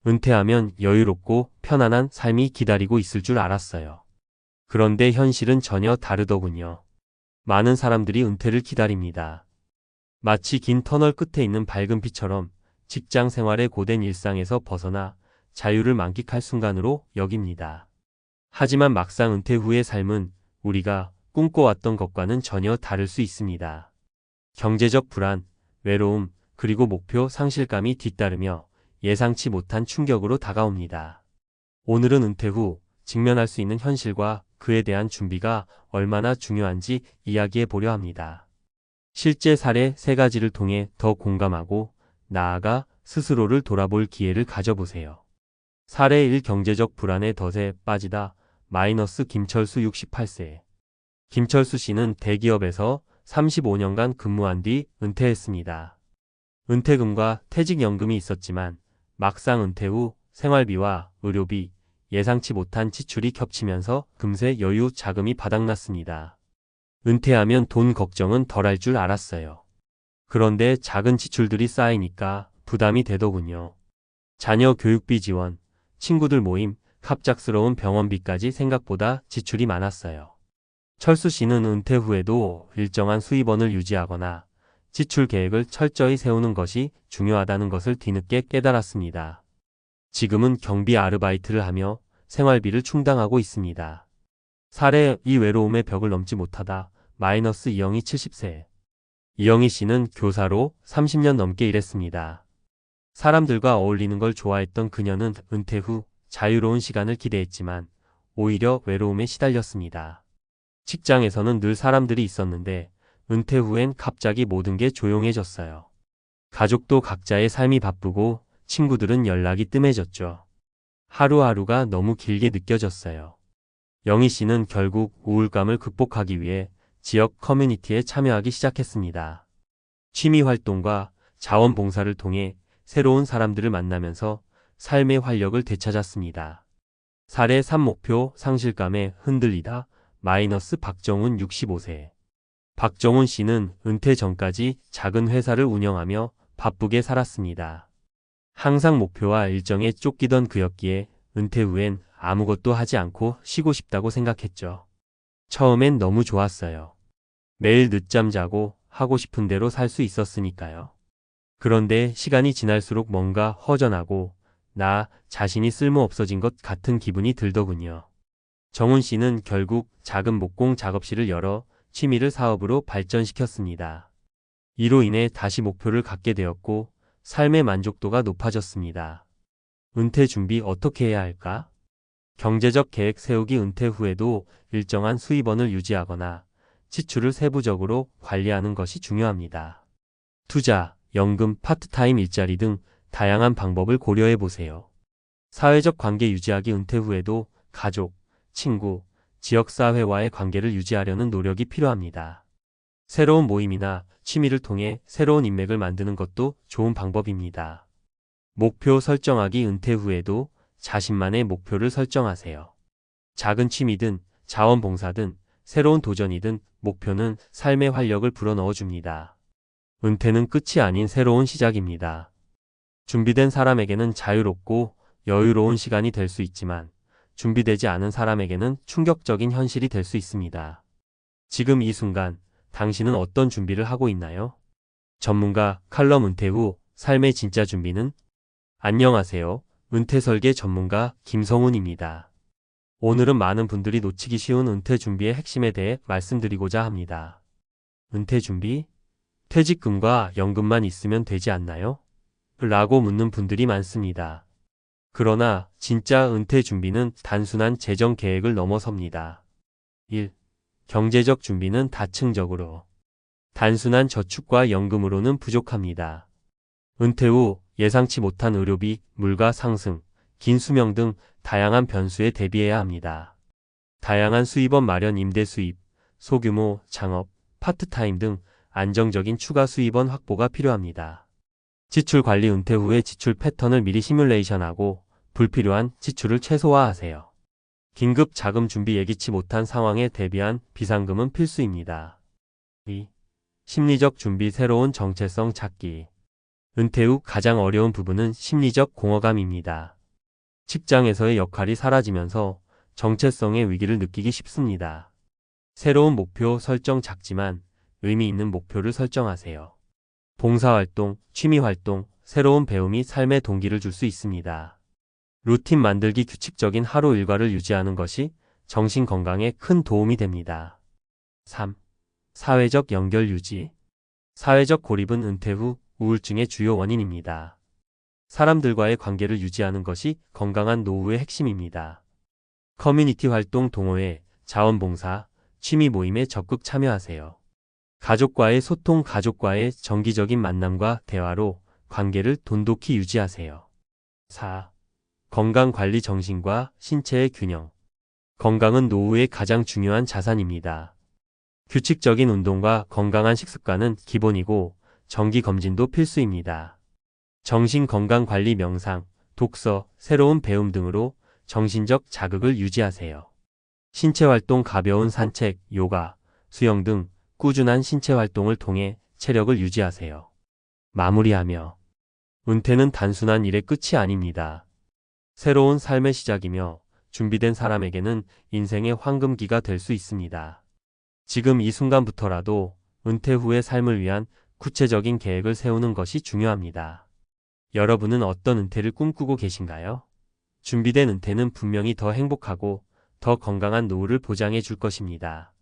은퇴하면 여유롭고 편안한 삶이 기다리고 있을 줄 알았어요. 그런데 현실은 전혀 다르더군요. 많은 사람들이 은퇴를 기다립니다. 마치 긴 터널 끝에 있는 밝은 빛처럼 직장 생활의 고된 일상에서 벗어나 자유를 만끽할 순간으로 여깁니다. 하지만 막상 은퇴 후의 삶은 우리가 꿈꿔왔던 것과는 전혀 다를 수 있습니다. 경제적 불안, 외로움, 그리고 목표 상실감이 뒤따르며 예상치 못한 충격으로 다가옵니다. 오늘은 은퇴 후 직면할 수 있는 현실과 그에 대한 준비가 얼마나 중요한지 이야기해 보려 합니다. 실제 사례 3가지를 통해 더 공감하고 나아가 스스로를 돌아볼 기회를 가져보세요. 사례 1. 경제적 불안의 덫에 빠지다. 마이너스 김철수 68세. 김철수 씨는 대기업에서 35년간 근무한 뒤 은퇴했습니다. 은퇴금과 퇴직연금이 있었지만 막상 은퇴 후 생활비와 의료비, 예상치 못한 지출이 겹치면서 금세 여유 자금이 바닥났습니다. 은퇴하면 돈 걱정은 덜할 줄 알았어요. 그런데 작은 지출들이 쌓이니까 부담이 되더군요. 자녀 교육비 지원, 친구들 모임, 갑작스러운 병원비까지 생각보다 지출이 많았어요. 철수 씨는 은퇴 후에도 일정한 수입원을 유지하거나 지출 계획을 철저히 세우는 것이 중요하다는 것을 뒤늦게 깨달았습니다. 지금은 경비 아르바이트를 하며 생활비를 충당하고 있습니다. 사례 2. 외로움의 벽을 넘지 못하다. 마이너스 이영희 70세. 이영희 씨는 교사로 30년 넘게 일했습니다. 사람들과 어울리는 걸 좋아했던 그녀는 은퇴 후 자유로운 시간을 기대했지만 오히려 외로움에 시달렸습니다. 직장에서는 늘 사람들이 있었는데 은퇴 후엔 갑자기 모든 게 조용해졌어요. 가족도 각자의 삶이 바쁘고 친구들은 연락이 뜸해졌죠. 하루하루가 너무 길게 느껴졌어요. 영희 씨는 결국 우울감을 극복하기 위해 지역 커뮤니티에 참여하기 시작했습니다. 취미 활동과 자원봉사를 통해 새로운 사람들을 만나면서 삶의 활력을 되찾았습니다. 사례 3. 목표 상실감에 흔들리다. 마이너스 박정훈 65세. 박정훈 씨는 은퇴 전까지 작은 회사를 운영하며 바쁘게 살았습니다. 항상 목표와 일정에 쫓기던 그였기에 은퇴 후엔 아무것도 하지 않고 쉬고 싶다고 생각했죠. 처음엔 너무 좋았어요. 매일 늦잠 자고 하고 싶은 대로 살 수 있었으니까요. 그런데 시간이 지날수록 뭔가 허전하고 나 자신이 쓸모없어진 것 같은 기분이 들더군요. 정훈 씨는 결국 작은 목공 작업실을 열어 취미를 사업으로 발전시켰습니다. 이로 인해 다시 목표를 갖게 되었고 삶의 만족도가 높아졌습니다. 은퇴 준비 어떻게 해야 할까? 경제적 계획 세우기. 은퇴 후에도 일정한 수입원을 유지하거나 지출을 세부적으로 관리하는 것이 중요합니다. 투자, 연금, 파트타임 일자리 등 다양한 방법을 고려해 보세요. 사회적 관계 유지하기. 은퇴 후에도 가족, 친구, 지역사회와의 관계를 유지하려는 노력이 필요합니다. 새로운 모임이나 취미를 통해 새로운 인맥을 만드는 것도 좋은 방법입니다. 목표 설정하기. 은퇴 후에도 자신만의 목표를 설정하세요. 작은 취미든 자원봉사든 새로운 도전이든 목표는 삶의 활력을 불어넣어줍니다. 은퇴는 끝이 아닌 새로운 시작입니다. 준비된 사람에게는 자유롭고 여유로운 시간이 될 수 있지만 준비되지 않은 사람에게는 충격적인 현실이 될 수 있습니다. 지금 이 순간 당신은 어떤 준비를 하고 있나요? 전문가 칼럼. 은퇴 후 삶의 진짜 준비는? 안녕하세요. 은퇴 설계 전문가 김성훈입니다. 오늘은 많은 분들이 놓치기 쉬운 은퇴 준비의 핵심에 대해 말씀드리고자 합니다. 은퇴 준비? 퇴직금과 연금만 있으면 되지 않나요? 라고 묻는 분들이 많습니다. 그러나 진짜 은퇴 준비는 단순한 재정 계획을 넘어섭니다. 1. 경제적 준비는 다층적으로. 단순한 저축과 연금으로는 부족합니다. 은퇴 후 예상치 못한 의료비, 물가 상승, 긴 수명 등 다양한 변수에 대비해야 합니다. 다양한 수입원 마련. 임대 수입, 소규모 창업, 파트타임 등 안정적인 추가 수입원 확보가 필요합니다. 지출 관리. 은퇴 후의 지출 패턴을 미리 시뮬레이션하고 불필요한 지출을 최소화하세요. 긴급 자금 준비. 예기치 못한 상황에 대비한 비상금은 필수입니다. 2. 심리적 준비. 새로운 정체성 찾기. 은퇴 후 가장 어려운 부분은 심리적 공허감입니다. 직장에서의 역할이 사라지면서 정체성의 위기를 느끼기 쉽습니다. 새로운 목표 설정 작지만 의미 있는 목표를 설정하세요. 봉사활동, 취미활동, 새로운 배움이 삶의 동기를 줄 수 있습니다. 루틴 만들기 규칙적인 하루 일과를 유지하는 것이 정신 건강에 큰 도움이 됩니다. 3. 사회적 연결 유지. 사회적 고립은 은퇴 후 우울증의 주요 원인입니다. 사람들과의 관계를 유지하는 것이 건강한 노후의 핵심입니다. 커뮤니티 활동 동호회, 자원봉사, 취미 모임에 적극 참여하세요. 가족과의 소통, 가족과의 정기적인 만남과 대화로 관계를 돈독히 유지하세요. 4. 건강관리 정신과 신체의 균형. 건강은 노후의 가장 중요한 자산입니다. 규칙적인 운동과 건강한 식습관은 기본이고 정기검진도 필수입니다. 정신건강관리 명상, 독서, 새로운 배움 등으로 정신적 자극을 유지하세요. 신체활동 가벼운 산책, 요가, 수영 등 꾸준한 신체활동을 통해 체력을 유지하세요. 마무리하며 은퇴는 단순한 일의 끝이 아닙니다. 새로운 삶의 시작이며 준비된 사람에게는 인생의 황금기가 될 수 있습니다. 지금 이 순간부터라도 은퇴 후의 삶을 위한 구체적인 계획을 세우는 것이 중요합니다. 여러분은 어떤 은퇴를 꿈꾸고 계신가요? 준비된 은퇴는 분명히 더 행복하고 더 건강한 노후를 보장해 줄 것입니다.